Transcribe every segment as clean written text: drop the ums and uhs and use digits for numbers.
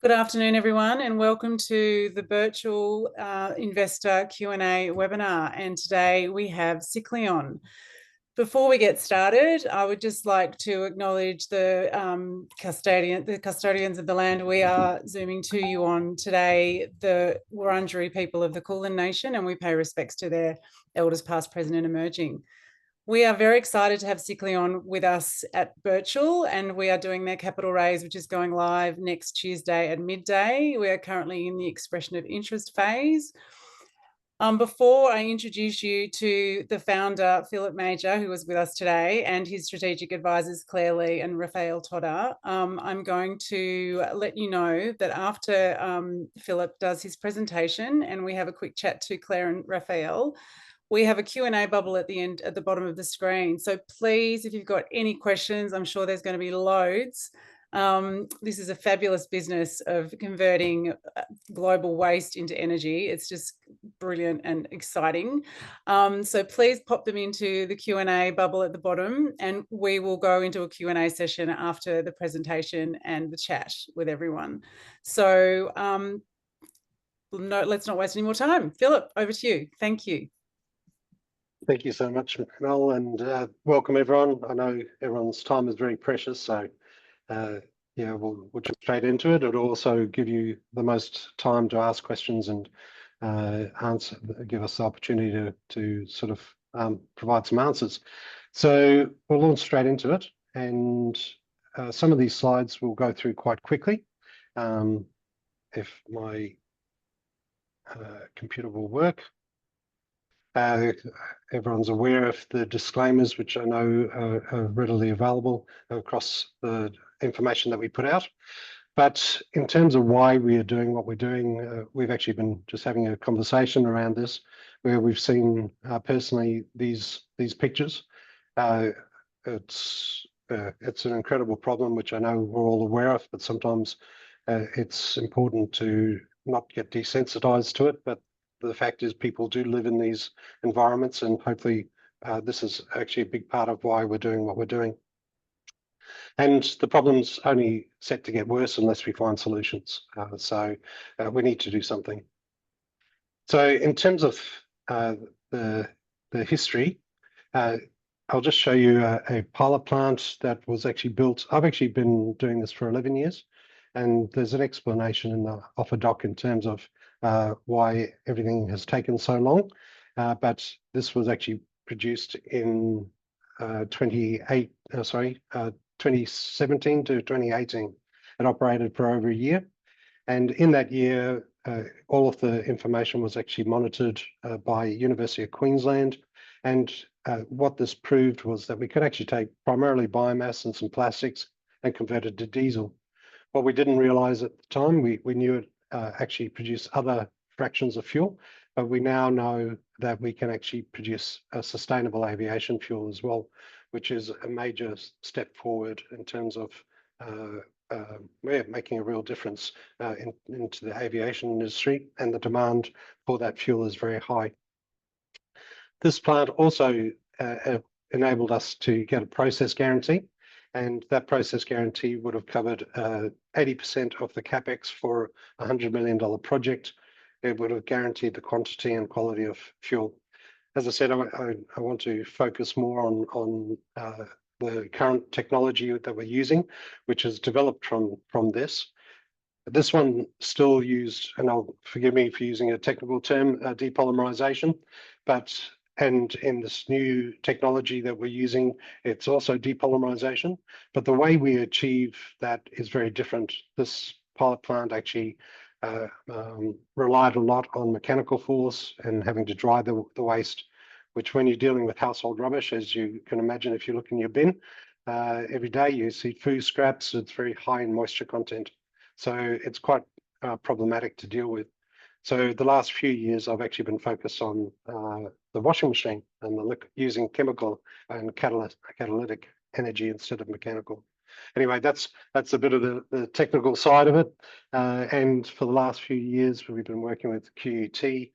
Good afternoon, everyone, and welcome to the Birchal Investor Q&A webinar. And today we have Cyclion. Before we get started, I would just like to acknowledge the custodians of the land we are zooming to you on today, the Wurundjeri people of the Kulin Nation, and we pay respects to their elders past, present and emerging. We are very excited to have Cyclion with us at Birchal, and we are doing their capital raise, which is going live next Tuesday at midday. We are currently in the expression of interest phase. Before I introduce you to the founder, Philip Major, who was with us today, and his strategic advisors, Claire Lee and Raphael Todder, I'm going to let you know that after Philip does his presentation and we have a quick chat to Claire and Raphael, we have a Q&A bubble at the end, at the bottom of the screen. So please, if you've got any questions, I'm sure there's going to be loads. This is a fabulous business of converting global waste into energy. It's just brilliant and exciting. So please pop them into the Q&A bubble at the bottom, and we will go into a Q&A session after the presentation and the chat with everyone. So no, let's not waste any more time. Philip, over to you. Thank you. Thank you so much, Mel, and welcome everyone. I know everyone's time is very precious, so yeah, we'll jump straight into it. It'll also give you the most time to ask questions and give us the opportunity to sort of provide some answers. So we'll launch straight into it, and some of these slides we'll go through quite quickly. If my computer will work. Everyone's aware of the disclaimers, which I know are readily available across the information that we put out. But in terms of why we are doing what we're doing, we've actually been just having a conversation around this, where we've seen personally these pictures. It's an incredible problem, which I know we're all aware of, but sometimes it's important to not get desensitized to it. But the fact is people do live in these environments, and hopefully this is actually a big part of why we're doing what we're doing. And the problem's only set to get worse unless we find solutions. So we need to do something. So in terms of the history, I'll just show you a pilot plant that was actually built. I've actually been doing this for 11 years. And there's an explanation in the offer doc in terms of why everything has taken so long. But this was actually produced in 2017 to 2018. It operated for over a year. And in that year, all of the information was actually monitored by University of Queensland. And what this proved was that we could actually take primarily biomass and some plastics and convert it to diesel. What we didn't realize at the time, we knew it actually produced other fractions of fuel, but we now know that we can actually produce a sustainable aviation fuel as well, which is a major step forward in terms of making a real difference into the aviation industry, and the demand for that fuel is very high. This plant also enabled us to get a process guarantee. And that process guarantee would have covered 80% of the capex for a $100 million project. It would have guaranteed the quantity and quality of fuel. As I said, I want to focus more on the current technology that we're using, which is developed from this. This one still used, and forgive me for using a technical term, depolymerization, and in this new technology that we're using, it's also depolymerization. But the way we achieve that is very different. This pilot plant actually relied a lot on mechanical force and having to dry the waste, which when you're dealing with household rubbish, as you can imagine, if you look in your bin, every day you see food scraps, it's very high in moisture content. So it's quite problematic to deal with. So the last few years, I've actually been focused on the washing machine and using chemical and catalytic energy instead of mechanical. Anyway, that's a bit of the technical side of it. And for the last few years, we've been working with QUT.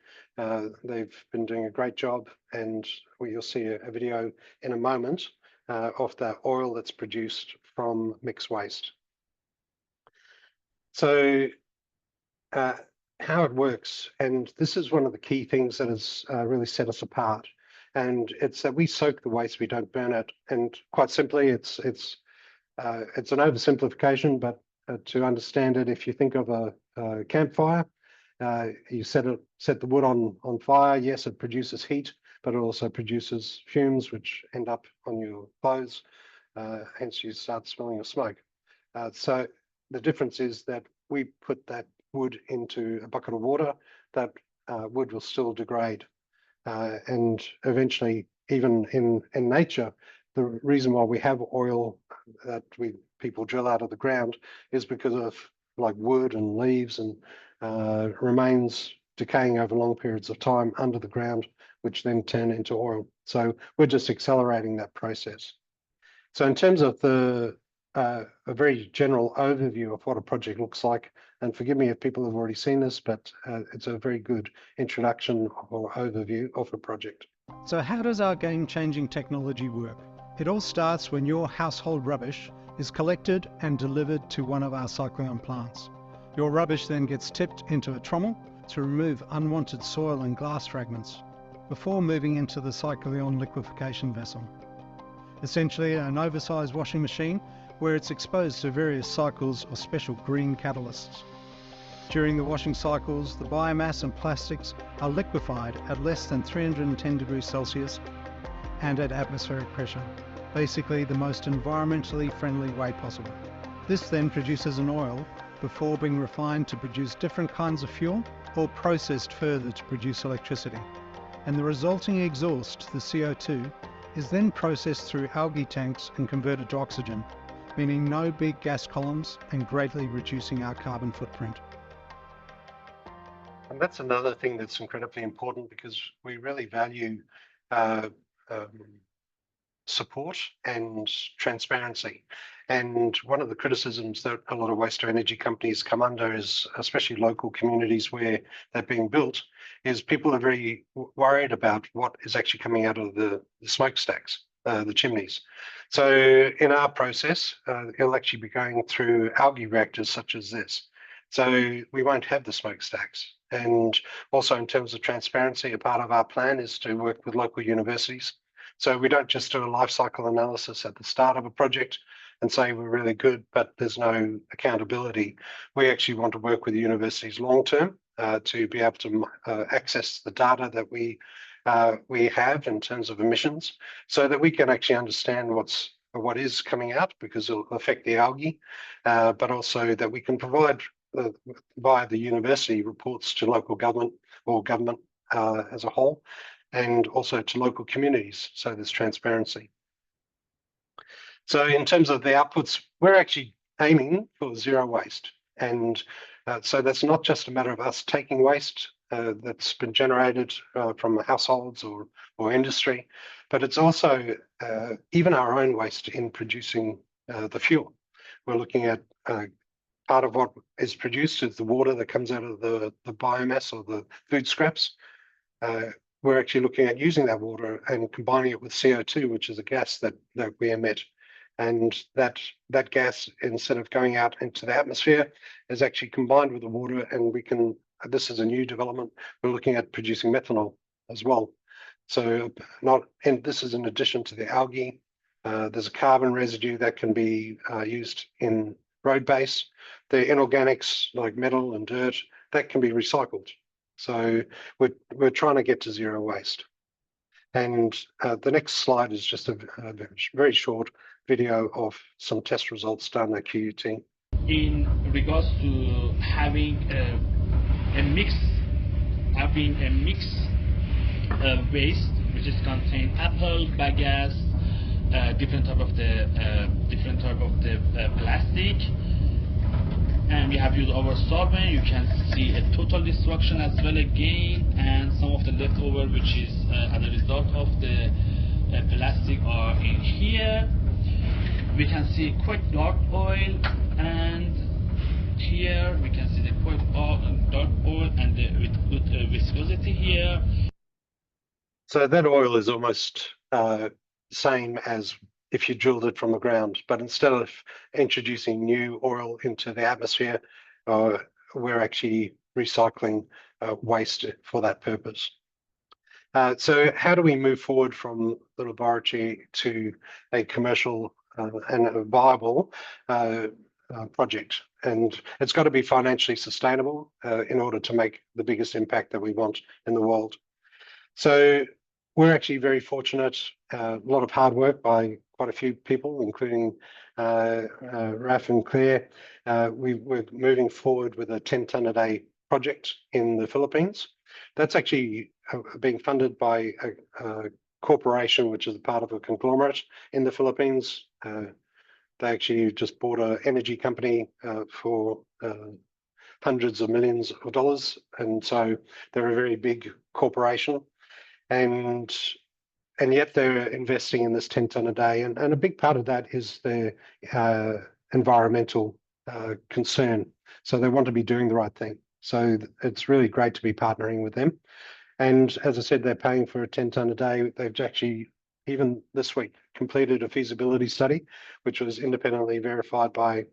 They've been doing a great job, and you'll see a video in a moment of the oil that's produced from mixed waste. So how it works, and this is one of the key things that has really set us apart, and it's that we soak the waste, we don't burn it. And quite simply, it's an oversimplification, but to understand it, if you think of a campfire, you set the wood on fire. Yes, it produces heat, but it also produces fumes which end up on your clothes. Hence, you start smelling of smoke. So the difference is that we put that wood into a bucket of water. That wood will still degrade, and eventually, even in nature, the reason why we have oil that people drill out of the ground is because of like wood and leaves and remains decaying over long periods of time under the ground, which then turn into oil. So we're just accelerating that process. So in terms of a very general overview of what a project looks like, and forgive me if people have already seen this, but it's a very good introduction or overview of a project. So how does our game-changing technology work? It all starts when your household rubbish is collected and delivered to one of our Cyclion plants. Your rubbish then gets tipped into a trommel to remove unwanted soil and glass fragments before moving into the Cyclion liquefaction vessel. Essentially an oversized washing machine where it's exposed to various cycles of special green catalysts. During the washing cycles, the biomass and plastics are liquefied at less than 310 degrees Celsius and at atmospheric pressure, basically the most environmentally friendly way possible. This then produces an oil before being refined to produce different kinds of fuel or processed further to produce electricity. And the resulting exhaust, the CO2, is then processed through algae tanks and converted to oxygen, meaning no big gas columns and greatly reducing our carbon footprint. And that's another thing that's incredibly important, because we really value support and transparency. And one of the criticisms that a lot of waste to energy companies come under is, especially local communities where they're being built, is people are very worried about what is actually coming out of the smokestacks, the chimneys. So in our process, it'll actually be going through algae reactors such as this. So we won't have the smokestacks. And also in terms of transparency, a part of our plan is to work with local universities. So we don't just do a life cycle analysis at the start of a project and say we're really good, but there's no accountability. We actually want to work with the universities long term to be able to access the data that we have in terms of emissions, so that we can actually understand what is coming out, because it'll affect the algae, but also that we can provide via the university reports to local government or government as a whole, and also to local communities, so there's transparency. So in terms of the outputs, we're actually aiming for zero waste. And so that's not just a matter of us taking waste that's been generated from households or industry, but it's also even our own waste in producing the fuel. We're looking at part of what is produced is the water that comes out of the biomass or the food scraps. We're actually looking at using that water and combining it with CO2, which is a gas that we emit. And that gas, instead of going out into the atmosphere, is actually combined with the water, and we can, this is a new development, we're looking at producing methanol as well. So this is in addition to the algae. There's a carbon residue that can be used in road base. The inorganics like metal and dirt, that can be recycled. So we're trying to get to zero waste. And the next slide is just a very short video of some test results done at QUT. In regards to having a mix waste, which is contain apple, bagasse, different type of the plastic, and we have used our solvent. You can see a total destruction as well again, and some of the leftover, which is as a result of the plastic, are in here. We can see quite dark oil, and here we can see the quite dark oil and with good viscosity here. So that oil is almost same as if you drilled it from the ground, but instead of introducing new oil into the atmosphere, we're actually recycling waste for that purpose. So how do we move forward from the laboratory to a commercial and a viable project? And it's got to be financially sustainable in order to make the biggest impact that we want in the world. So we're actually very fortunate, a lot of hard work by quite a few people, including Raf and Claire. We're moving forward with a 10-tonne a day project in the Philippines. That's actually being funded by a corporation, which is a part of a conglomerate in the Philippines. They actually just bought an energy company for hundreds of millions of dollars. And so they're a very big corporation. And yet they're investing in this 10-tonne a day. And a big part of that is their environmental concern. So they want to be doing the right thing. So it's really great to be partnering with them. And as I said, they're paying for a 10-tonne a day. They've actually, even this week, completed a feasibility study, which was independently verified by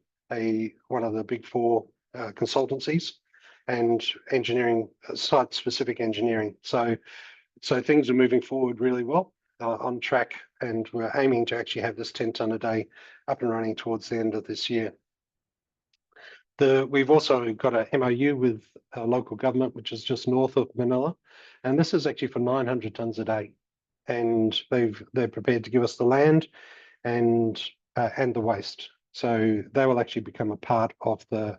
one of the big four consultancies and engineering, site-specific engineering. So things are moving forward really well, on track, and we're aiming to actually have this 10-tonne a day up and running towards the end of this year. We've also got a MOU with a local government, which is just north of Manila, and this is actually for 900 tonnes a day. And they're prepared to give us the land and the waste. So they will actually become a part of the.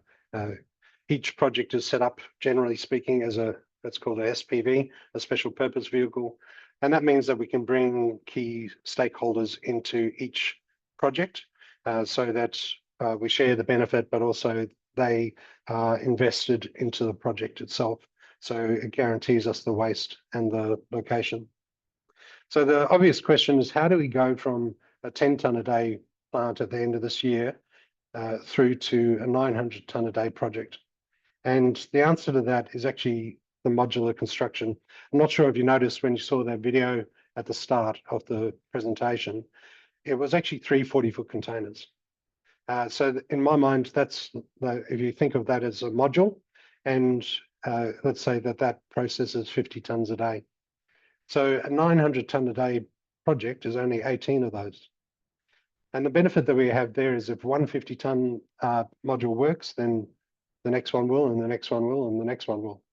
Each project is set up, generally speaking, as that's called a SPV, a special purpose vehicle, and that means that we can bring key stakeholders into each project, so that we share the benefit, but also they are invested into the project itself. So it guarantees us the waste and the location. So the obvious question is, how do we go from a 10-tonne a day plant at the end of this year through to a 900-tonne a day project? And the answer to that is actually the modular construction. I'm not sure if you noticed when you saw that video at the start of the presentation, it was actually 3 40-foot containers. So in my mind, that's, if you think of that as a module, and let's say that processes 50 tonnes a day. So a 900-tonne a day project is only 18 of those. And the benefit that we have there is if one 50-tonne module works, then the next one will, and the next one will, and the next one will.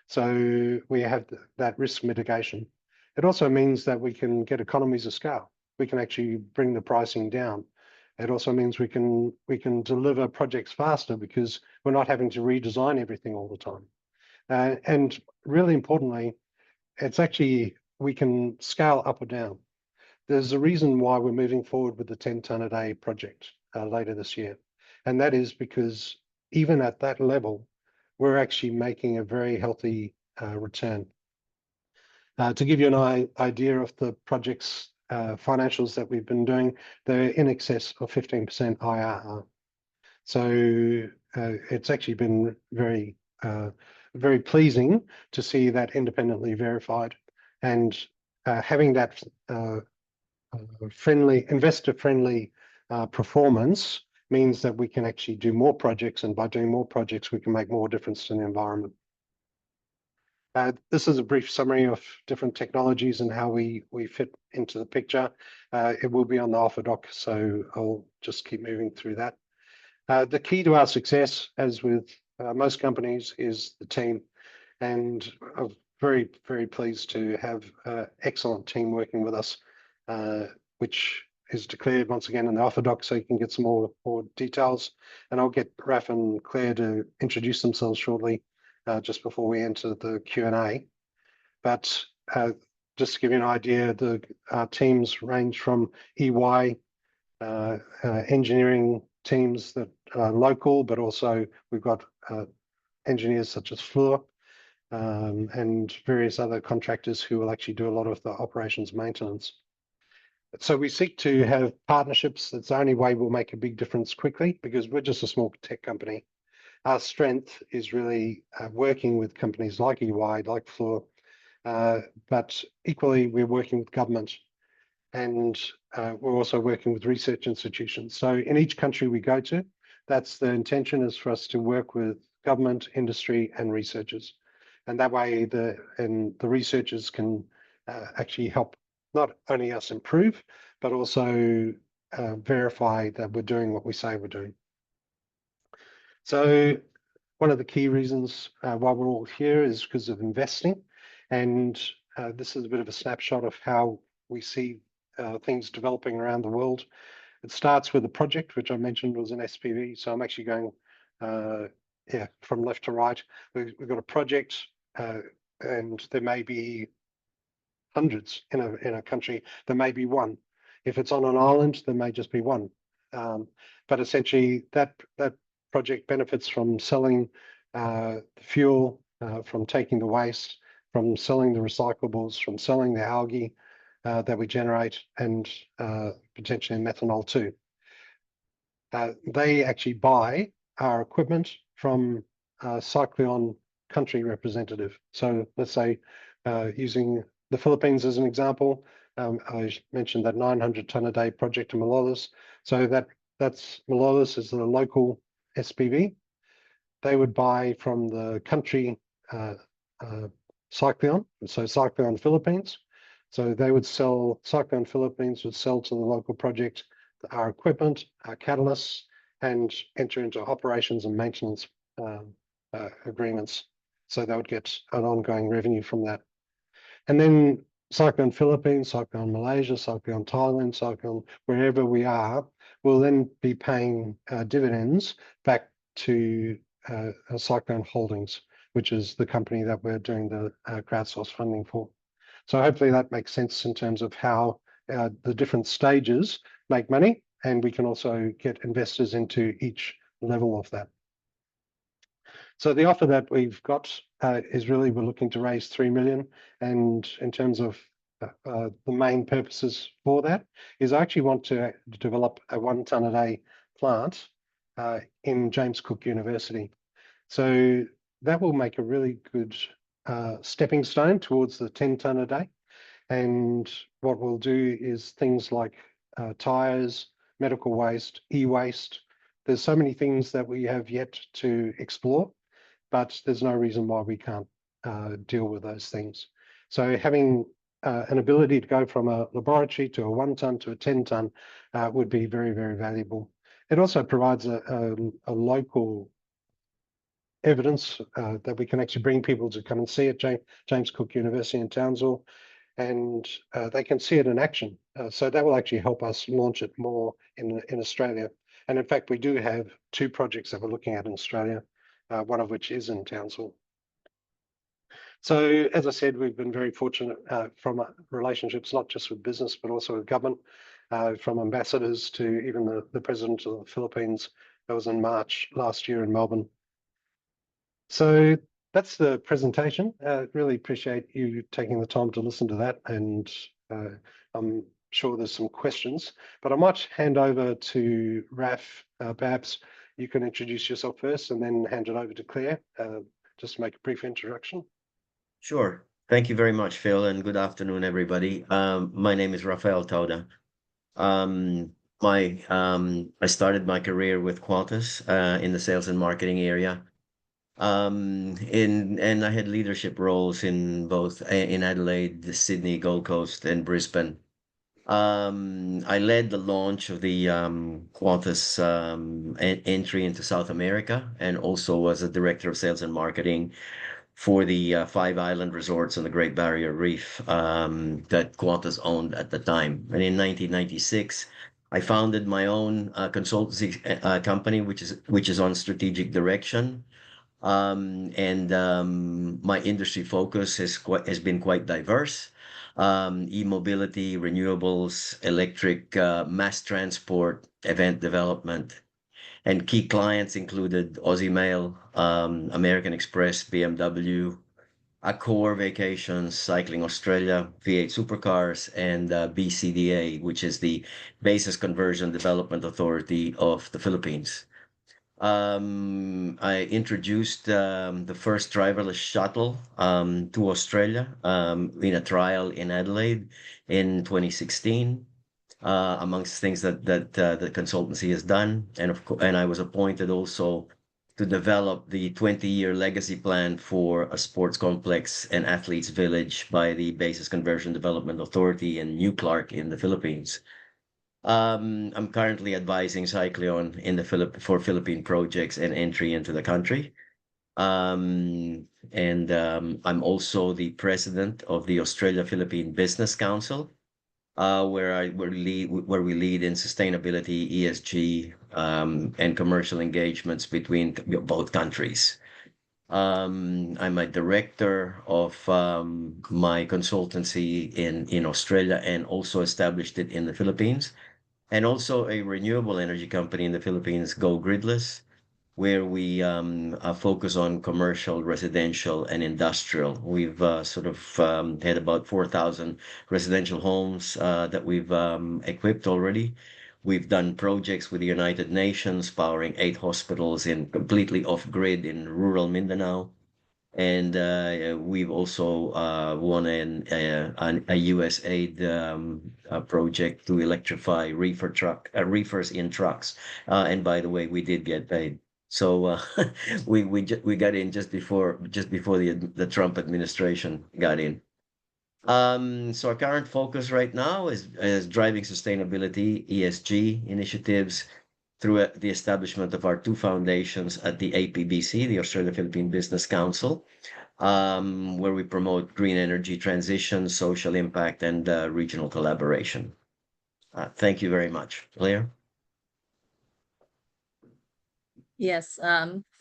So we have that risk mitigation. It also means that we can get economies of scale. We can actually bring the pricing down. It also means we can deliver projects faster because we're not having to redesign everything all the time. And really importantly, it's actually, we can scale up or down. There's a reason why we're moving forward with the 10-tonne a day project later this year. And that is because even at that level, we're actually making a very healthy return. To give you an idea of the project's financials that we've been doing, they're in excess of 15% IRR. So it's actually been very, very pleasing to see that independently verified, and having that investor-friendly performance means that we can actually do more projects, and by doing more projects, we can make more difference to the environment. This is a brief summary of different technologies and how we fit into the picture. It will be on the offer doc, so I'll just keep moving through that. The key to our success, as with most companies, is the team, and I'm very, very pleased to have an excellent team working with us, which is declared once again in the offer doc, so you can get some more details. And I'll get Raf and Claire to introduce themselves shortly, just before we enter the Q&A. But just to give you an idea, our teams range from EY, engineering teams that are local, but also we've got engineers such as Fluor, and various other contractors who will actually do a lot of the operations maintenance. So we seek to have partnerships. That's the only way we'll make a big difference quickly, because we're just a small tech company. Our strength is really working with companies like EY, like Fluor, but equally we're working with government, and we're also working with research institutions. So in each country we go to, that's the intention, is for us to work with government, industry, and researchers. And that way the researchers can actually help not only us improve, but also verify that we're doing what we say we're doing. So one of the key reasons why we're all here is because of investing. And this is a bit of a snapshot of how we see things developing around the world. It starts with a project, which I mentioned was an SPV. So I'm actually going from left to right. We've got a project and there may be hundreds in a country. There may be one. If it's on an island, there may just be one. But essentially that project benefits from selling the fuel, from taking the waste, from selling the recyclables, from selling the algae that we generate, and potentially methanol too. They actually buy our equipment from a Cyclion country representative. So let's say using the Philippines as an example, I mentioned that 900 tonne a day project in Malolos. So that's Malolos is the local SPV. They would buy from the country Cyclion, so Cyclion Philippines. So they would sell, Cyclion Philippines would sell to the local project our equipment, our catalysts, and enter into operations and maintenance agreements. So they would get an ongoing revenue from that. And then Cyclion Philippines, Cyclion Malaysia, Cyclion Thailand, Cyclion wherever we are, will then be paying dividends back to Cyclion Holdings, which is the company that we're doing the crowdsource funding for. So hopefully that makes sense in terms of how the different stages make money, and we can also get investors into each level of that. So the offer that we've got is really, we're looking to raise 3 million. And in terms of the main purposes for that is I actually want to develop a 1 tonne a day plant in James Cook University. So that will make a really good stepping stone towards the 10 tonne a day. And what we'll do is things like tires, medical waste, e-waste. There's so many things that we have yet to explore, but there's no reason why we can't deal with those things. So having an ability to go from a laboratory to a 1 tonne to a 10 tonne would be very, very valuable. It also provides a local evidence that we can actually bring people to come and see at James Cook University in Townsville, and they can see it in action. So that will actually help us launch it more in Australia. And in fact, we do have 2 projects that we're looking at in Australia, one of which is in Townsville. So as I said, we've been very fortunate from relationships, not just with business, but also with government, from ambassadors to even the president of the Philippines. That was in March last year in Melbourne. So that's the presentation. Really appreciate you taking the time to listen to that, and I'm sure there's some questions, but I might hand over to Raf. Perhaps you can introduce yourself first and then hand it over to Claire, just to make a brief introduction. Sure. Thank you very much, Phil, and good afternoon, everybody. My name is Rafael Tauda. I started my career with Qantas in the sales and marketing area. And I had leadership roles in both in Adelaide, Sydney, Gold Coast, and Brisbane. I led the launch of the Qantas entry into South America, and also was a director of sales and marketing for the 5 island resorts on the Great Barrier Reef that Qantas owned at the time. And in 1996, I founded my own consultancy company, which is on strategic direction. My industry focus has been quite diverse. E-mobility, renewables, electric, mass transport, event development. And key clients included Aussie Mail, American Express, BMW, Accor Vacations, Cycling Australia, V8 Supercars, and BCDA, which is the Basis Conversion Development Authority of the Philippines. I introduced the first driverless shuttle to Australia in a trial in Adelaide in 2016. Amongst things that the consultancy has done, and I was appointed also to develop the 20-year legacy plan for a sports complex and athletes village by the Bases Conversion Development Authority in New Clark in the Philippines. I'm currently advising Cyclion in the for Philippine projects and entry into the country. I'm also the president of the Australia-Philippine Business Council, where we lead in sustainability, ESG, and commercial engagements between both countries. I'm a director of my consultancy in Australia and also established it in the Philippines, and also a renewable energy company in the Philippines, Go Gridless, where we focus on commercial, residential, and industrial. We've had about 4,000 residential homes that we've equipped already. We've done projects with the United Nations, powering 8 hospitals in completely off-grid in rural Mindanao. And we've also won a USAID project to electrify reefers in trucks. And by the way, we did get paid. So we got in just before the Trump administration got in. So our current focus right now is driving sustainability, ESG initiatives through the establishment of our 2 foundations at the APBC, the Australia Philippine Business Council, where we promote green energy transition, social impact, and regional collaboration. Thank you very much. Claire? Yes,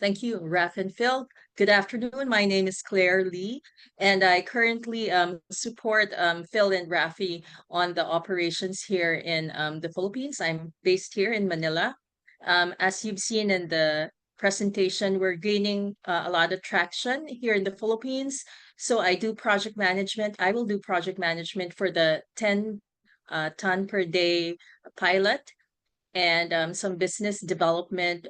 thank you, Raf and Phil. Good afternoon. My name is Claire Lee, and I currently support Phil and Rafi on the operations here in the Philippines. I'm based here in Manila. As you've seen in the presentation, we're gaining a lot of traction here in the Philippines. So I do project management. I will do project management for the 10 ton per day pilot, and some business development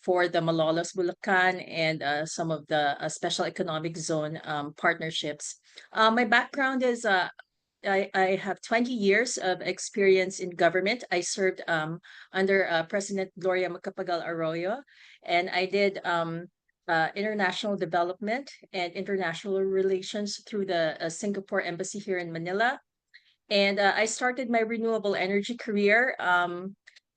for the Malolos Bulacan and some of the special economic zone partnerships. My background is I have 20 years of experience in government. I served under President Gloria Macapagal Arroyo, and I did international development and international relations through the Singapore Embassy here in Manila. And I started my renewable energy career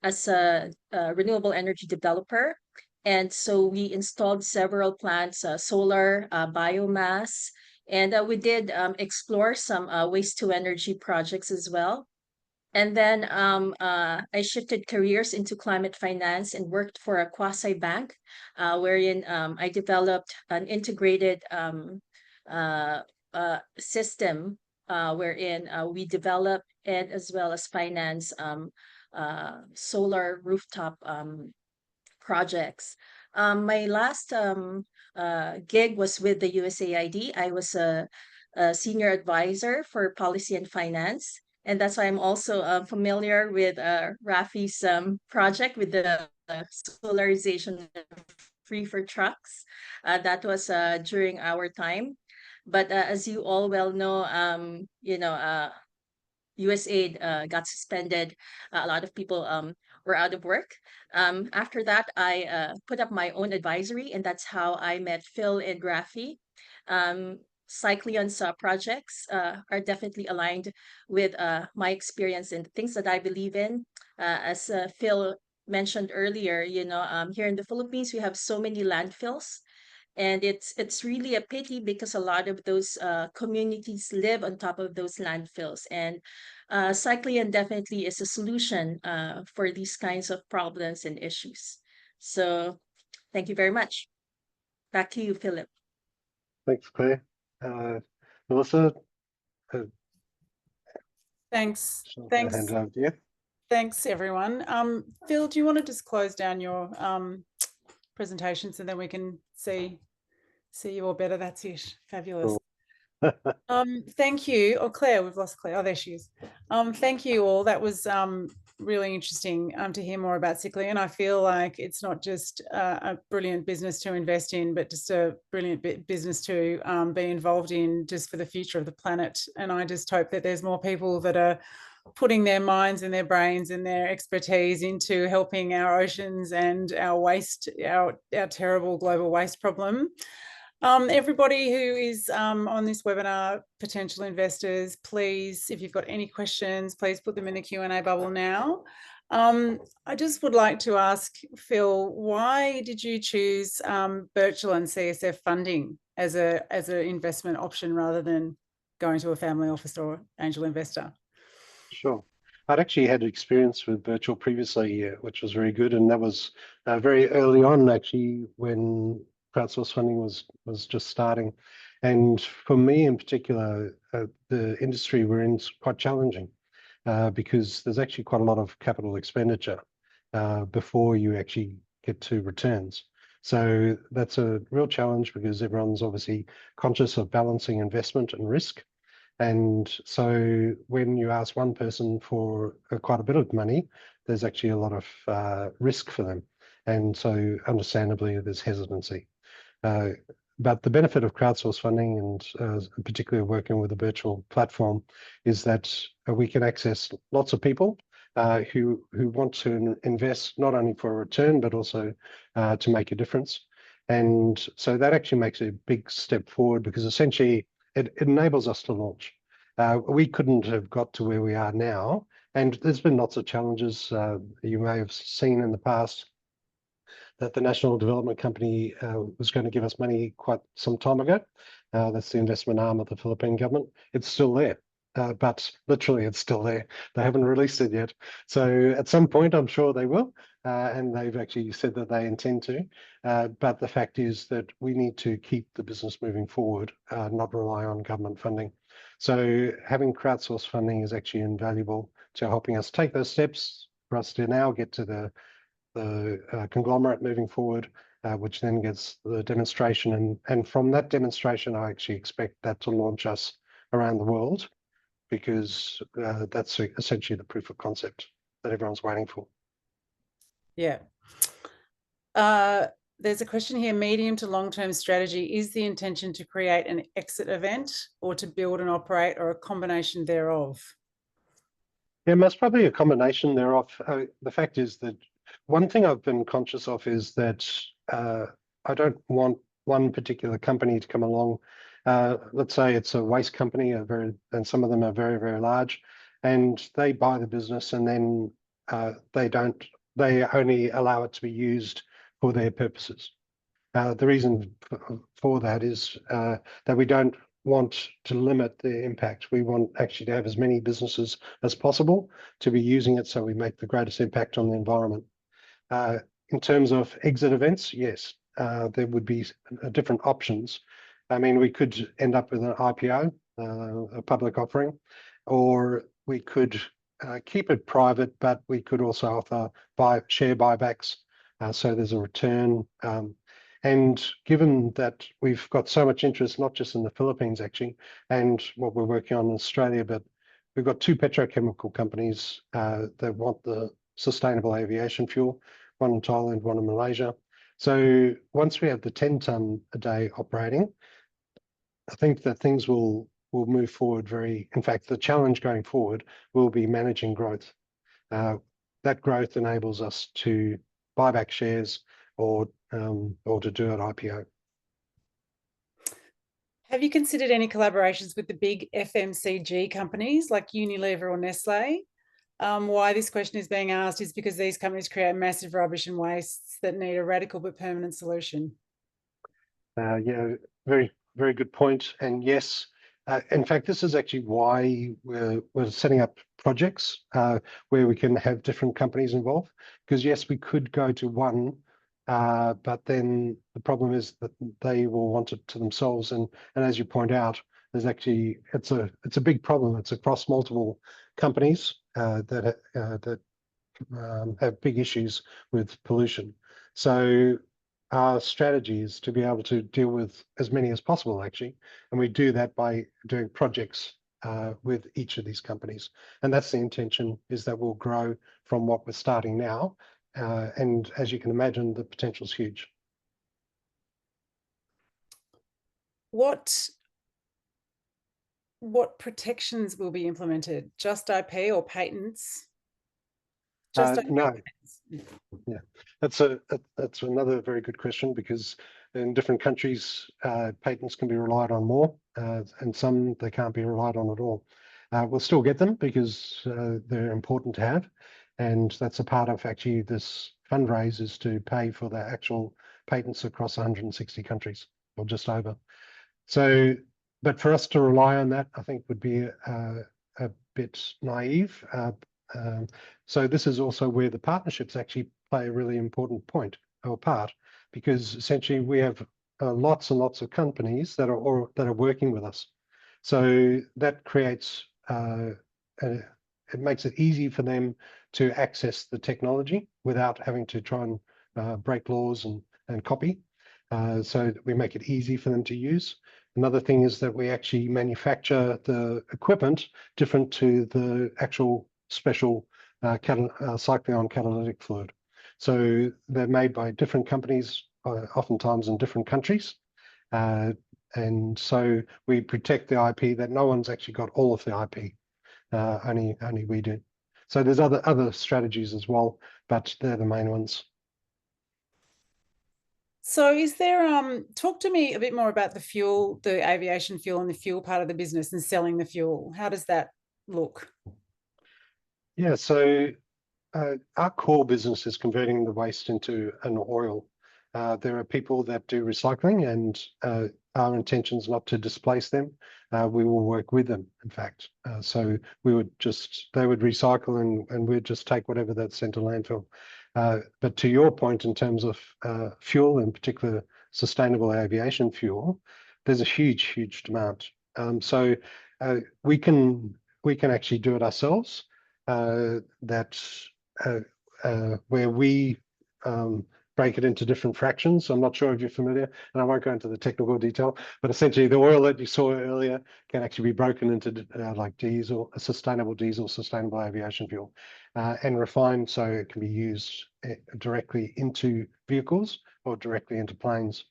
as a renewable energy developer. And so we installed several plants, solar, biomass, and we did explore some waste to energy projects as well. And then I shifted careers into climate finance and worked for a quasi bank, wherein I developed an integrated system wherein we develop and as well as finance solar rooftop projects. My last gig was with the USAID. I was a senior advisor for policy and finance. And that's why I'm also familiar with Rafi's project with the solarization free for trucks. That was during our time. But as you all well know, USAID got suspended. A lot of people were out of work. After that, I put up my own advisory, and that's how I met Phil and Rafi. Cyclion's projects are definitely aligned with my experience and things that I believe in. As Phil mentioned earlier, here in the Philippines, we have so many landfills. And it's really a pity because a lot of those communities live on top of those landfills. And Cyclion definitely is a solution for these kinds of problems and issues. So thank you very much. Back to you, Philip. Thanks, Claire. Melissa? Thanks. Hand Thanks. over to you. Thanks, everyone. Phil, do you want to just close down your presentation so then we can see you all better? That's it. Fabulous. Cool. Thank you. Oh, Claire, we've lost Claire. Oh, there she is. Thank you all. That was really interesting to hear more about Cyclion. I feel like it's not just a brilliant business to invest in, but just a brilliant business to be involved in just for the future of the planet. And I just hope that there's more people that are putting their minds and their brains and their expertise into helping our oceans and our waste, our terrible global waste problem. Everybody who is on this webinar, potential investors, please, if you've got any questions, please put them in the Q&A bubble now. I just would like to ask Phil, why did you choose Birchal and CSF funding as an investment option rather than going to a family office or angel investor? Sure. I'd actually had experience with Birchal previously, which was very good, and that was very early on, actually, when crowdsource funding was just starting. And for me in particular, the industry we're in is quite challenging because there's actually quite a lot of capital expenditure before you actually get to returns. So that's a real challenge because everyone's obviously conscious of balancing investment and risk. And so when you ask one person for quite a bit of money, there's actually a lot of risk for them. And so understandably, there's hesitancy. But the benefit of crowdsource funding and particularly working with the Birchal platform is that we can access lots of people who want to invest not only for a return, but also to make a difference. And so that actually makes a big step forward because essentially it enables us to launch. We couldn't have got to where we are now. And there's been lots of challenges. You may have seen in the past that the National Development Company was going to give us money quite some time ago. That's the investment arm of the Philippine government. It's still there, but literally it's still there. They haven't released it yet. So at some point, I'm sure they will. And they've actually said that they intend to. But the fact is that we need to keep the business moving forward, not rely on government funding. So having crowdsource funding is actually invaluable to helping us take those steps for us to now get to the conglomerate moving forward, which then gets the demonstration. And from that demonstration, I actually expect that to launch us around the world because that's essentially the proof of concept that everyone's waiting for. Yeah. There's a question here, medium to long-term strategy. Is the intention to create an exit event or to build and operate or a combination thereof? Yeah, most probably a combination thereof. The fact is that one thing I've been conscious of is that I don't want one particular company to come along. Let's say it's a waste company, and some of them are very, very large, and they buy the business and then they only allow it to be used for their purposes. The reason for that is that we don't want to limit the impact. We want actually to have as many businesses as possible to be using it so we make the greatest impact on the environment. In terms of exit events, yes, there would be different options. I mean, we could end up with an IPO, a public offering, or we could keep it private, but we could also offer share buybacks. So there's a return. And given that we've got so much interest, not just in the Philippines actually, and what we're working on in Australia, but we've got two petrochemical companies that want the sustainable aviation fuel, one in Thailand, one in Malaysia. So once we have the 10-ton a day operating, I think that things will move forward in fact, the challenge going forward will be managing growth. That growth enables us to buy back shares or to do an IPO. Have you considered any collaborations with the big FMCG companies like Unilever or Nestle? Why this question is being asked is because these companies create massive rubbish and wastes that need a radical but permanent solution. Yeah, very, very good point. And yes, in fact, this is actually why we're setting up projects where we can have different companies involved. Because yes, we could go to one, but then the problem is that they will want it to themselves. And as you point out, there's actually it's a big problem. It's across multiple companies that have big issues with pollution. So our strategy is to be able to deal with as many as possible, actually. And we do that by doing projects with each of these companies. And that's the intention, is that we'll grow from what we're starting now. And as you can imagine, the potential is huge. What what protections will be implemented? Just IP or patents? Just IP No, patents. yeah, that's another very good question, because in different countries, patents can be relied on more, and some they can't be relied on at all. We'll still get them because they're important to have, and that's a part of actually this fundraise, is to pay for the actual patents across 160 countries, or just over. So, but for us to rely on that, I think would be a bit naive. So this is also where the partnerships actually play a really important point or part, because essentially we have lots and lots of companies that are working with us. So that creates it makes it easy for them to access the technology without having to try and break laws and copy. So we make it easy for them to use. Another thing is that we actually manufacture the equipment different to the actual special Cyclion catalytic fluid. So they're made by different companies, oftentimes in different countries. And so we protect the IP, that no one's actually got all of the IP, only we do. So there's other strategies as well, but they're the main ones. So is there, talk to me a bit more about the fuel, the aviation fuel and the fuel part of the business and selling the fuel. How does that look? Yeah, so our core business is converting the waste into an oil. There are people that do recycling, and our intention is not to displace them. We will work with them, in fact. So they would recycle, and we'd just take whatever that's sent to landfill. But to your point, in terms of fuel, in particular sustainable aviation fuel, there's a huge demand. So we can actually do it ourselves. Where we break it into different fractions. I'm not sure if you're familiar, and I won't go into the technical detail, but essentially the oil that you saw earlier can actually be broken into like diesel, sustainable diesel, sustainable aviation fuel, and refined so it can be used directly into vehicles or directly into planes.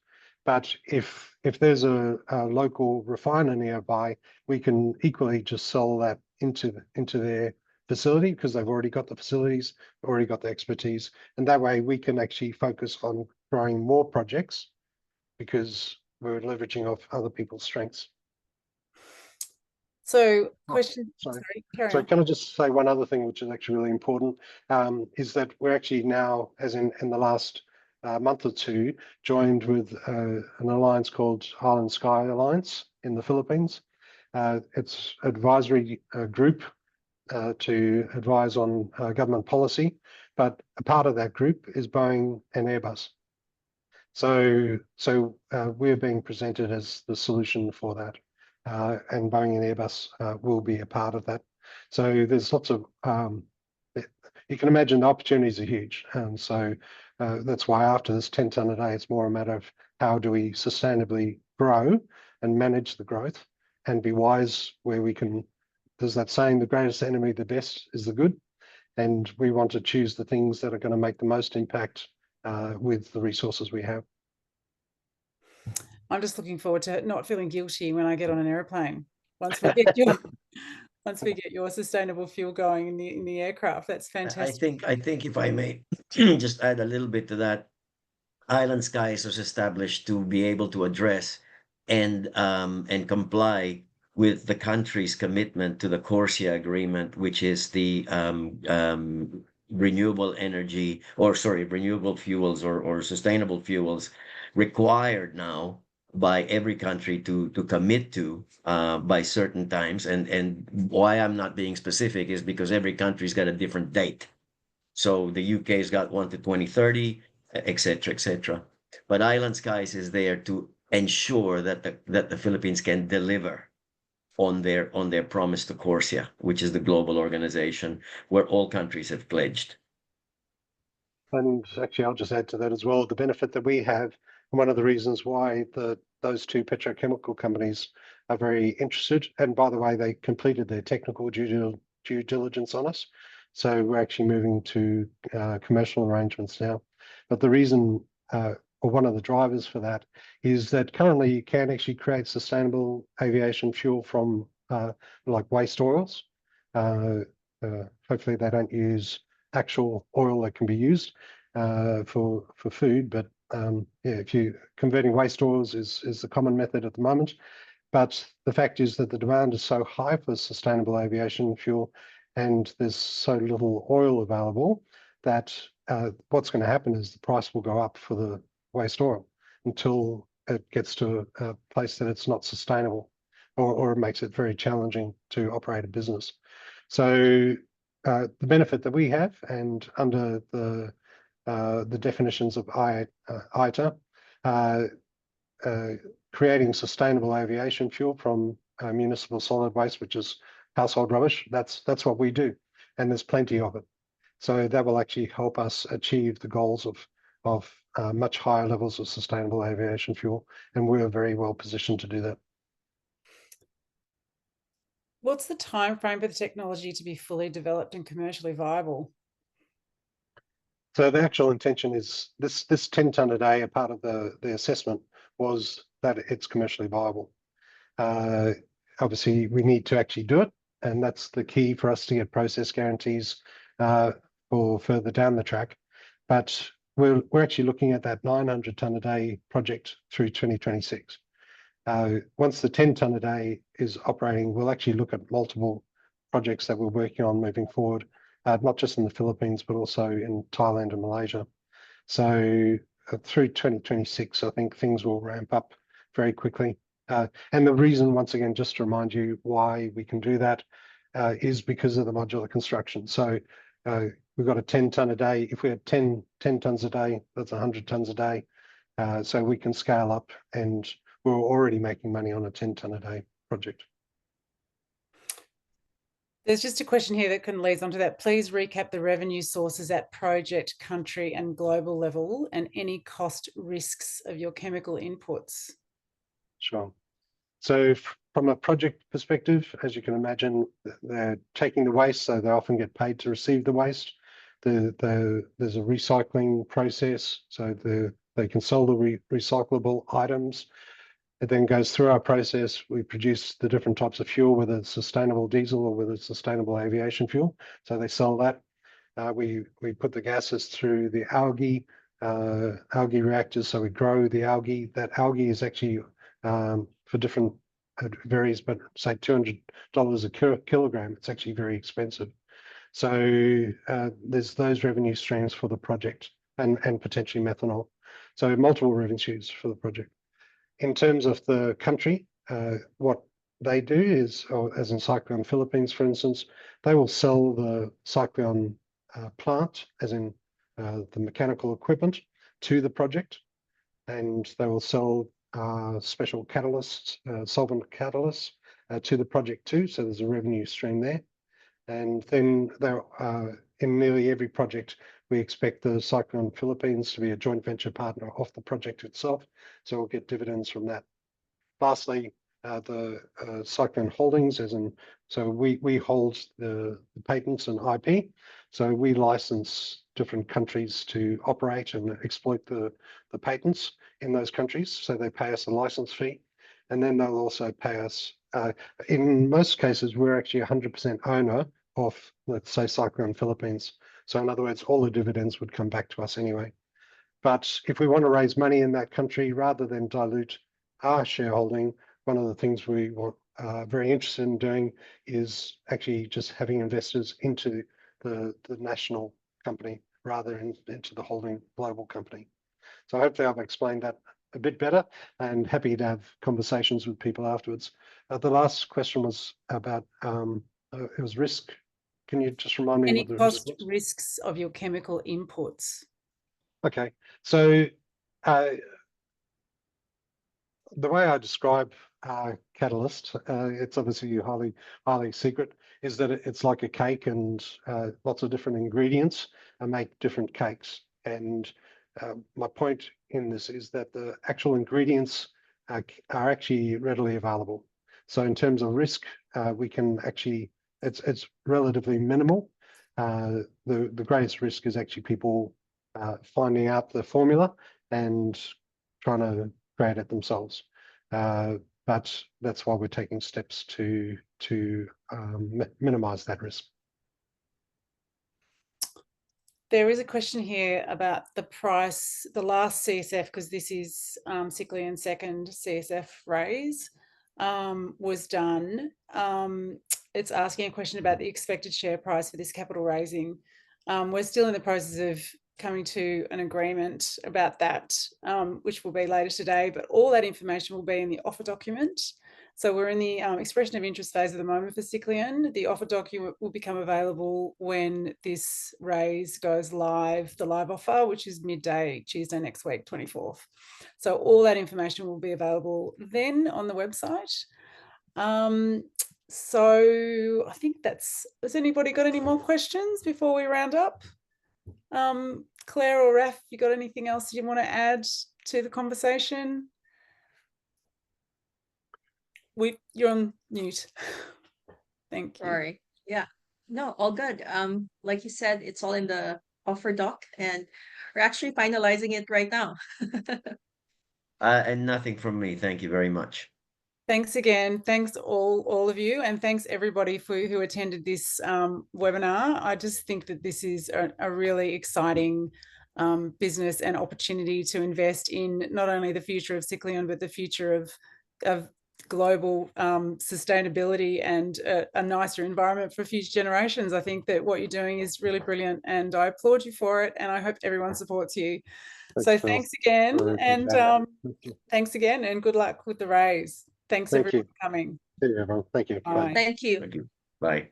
But if there's a local refiner nearby, we can equally just sell that into their facility, because they've already got the facilities, already got the expertise, and that way we can actually focus on growing more projects because we're leveraging off other people's strengths. So question, sorry, carry so on. can I just say one other thing, which is actually really important, is that we're actually now, as in the last month or two, joined with an alliance called Island Sky Alliance in the Philippines. It's an advisory group to advise on government policy, but a part of that group is Boeing and Airbus. So we're being presented as the solution for that, and Boeing and Airbus will be a part of that. So there's lots of, you can imagine the opportunities are huge, and so that's why after this 10 tonne a day, it's more a matter of how do we sustainably grow and manage the growth and be wise where we can. There's that saying, the greatest enemy, the best, is the good. And we want to choose the things that are going to make the most impact with the resources we have. I'm just looking forward to not feeling guilty when I get on an airplane. Once we get your sustainable fuel going in the aircraft, that's fantastic. I think if I may just add a little bit to that, Island Skies was established to be able to address and comply with the country's commitment to the Corsia Agreement, which is the renewable fuels or sustainable fuels required now by every country to commit to by certain times. And why I'm not being specific is because every country's got a different date. So the UK's got one to 2030, etc., etc. But Island Skies is there to ensure that the Philippines can deliver on their promise to Corsia, which is the global organization where all countries have pledged. And actually, I'll just add to that as well, the benefit that we have, and one of the reasons why those two petrochemical companies are very interested, and by the way, they completed their technical due diligence on us. So we're actually moving to commercial arrangements now. But the reason, or one of the drivers for that, is that currently you can actually create sustainable aviation fuel from like waste oils. Hopefully they don't use actual oil that can be used for food, but yeah, if you converting waste oils is the common method at the moment. But the fact is that the demand is so high for sustainable aviation fuel, and there's so little oil available that what's going to happen is the price will go up for the waste oil until it gets to a place that it's not sustainable, or it makes it very challenging to operate a business. So the benefit that we have, and under the definitions of ITA, creating sustainable aviation fuel from municipal solid waste, which is household rubbish, that's what we do, and there's plenty of it. So that will actually help us achieve the goals of much higher levels of sustainable aviation fuel, and we're very well positioned to do that. What's the time frame for the technology to be fully developed and commercially viable? So the actual intention is this 10 tonne a day, a part of the assessment was that it's commercially viable. Obviously, we need to actually do it, and that's the key for us to get process guarantees for further down the track. But we're actually looking at that 900 tonne a day project through 2026. Once the 10 tonne a day is operating, we'll actually look at multiple projects that we're working on moving forward, not just in the Philippines, but also in Thailand and Malaysia. So through 2026, I think things will ramp up very quickly. And the reason, once again, just to remind you why we can do that, is because of the modular construction. So we've got a 10 tonne a day. If we had 10 tonnes a day, that's 100 tonnes a day. So we can scale up, and we're already making money on a 10 tonne a day project. There's just a question here that can lead on to that. Please recap the revenue sources at project, country and global level, and any cost risks of your chemical inputs. Sure. So from a project perspective, as you can imagine, they're taking the waste, so they often get paid to receive the waste. There's a recycling process, so they can sell the recyclable items. It then goes through our process. We produce the different types of fuel, whether it's sustainable diesel or whether it's sustainable aviation fuel. So they sell that. We put the gases through the algae reactors. So we grow the algae. That algae is actually for different, it varies, but say $200 a kilogram. It's actually very expensive. So there's those revenue streams for the project, and potentially methanol. So multiple revenue streams for the project. In terms of the country, what they do is, as in Cyclion Philippines, for instance, they will sell the Cyclion plant, as in the mechanical equipment, to the project, and they will sell special catalysts, solvent catalysts, to the project too. So there's a revenue stream there. And then in nearly every project, we expect the Cyclion Philippines to be a joint venture partner of the project itself. So we'll get dividends from that. Lastly, the Cyclion Holdings, as in, so we hold the patents and IP. So we license different countries to operate and exploit the patents in those countries. So they pay us a license fee, and then they'll also pay us. In most cases, we're actually 100% owner of, let's say, Cyclion Philippines. So in other words, all the dividends would come back to us anyway. But if we want to raise money in that country, rather than dilute our shareholding, one of the things we are very interested in doing is actually just having investors into the national company rather than into the holding global company. So hopefully I've explained that a bit better, and happy to have conversations with people afterwards. The last question was about, it was risk. Can you just remind me Any what the cost risks of your chemical inputs? Okay, so the way I describe catalyst, it's obviously highly secret, is that it's like a cake, and lots of different ingredients make different cakes. And my point in this is that the actual ingredients are actually readily available. So in terms of risk, we can actually, it's relatively minimal. The greatest risk is actually people finding out the formula and trying to create it themselves. But that's why we're taking steps to to minimise that risk. There is a question here about the price, the last CSF, because this is Cyclion's second CSF raise was done. It's asking a question about the expected share price for this capital raising. We're still in the process of coming to an agreement about that, which will be later today, but all that information will be in the offer document. So we're in the expression of interest phase at the moment for Cyclion. The offer document will become available when this raise goes live, the live offer, which is midday, Tuesday next week, 24th. So all that information will be available then on the website. So I think that's, has anybody got any more questions before we round up? Claire or Raf, you got anything else you want to add to the conversation? You're on mute. Thank you. Sorry. Yeah. No, all good. Like you said, it's all in the offer doc, and we're actually finalizing it right now. And nothing from me. Thank you very much. Thanks again. Thanks all of you, and thanks everybody who attended this webinar. I just think that this is a really exciting business and opportunity to invest in not only the future of Cyclion, but the future of global sustainability and a nicer environment for future generations. I think that what you're doing is really brilliant, and I applaud you for it, and I hope everyone supports you. Thanks again, and thanks again, and good luck with the raise. Thanks everyone for coming. Thank you, everyone. Thank you. Bye. Thank you. Thank you. Bye.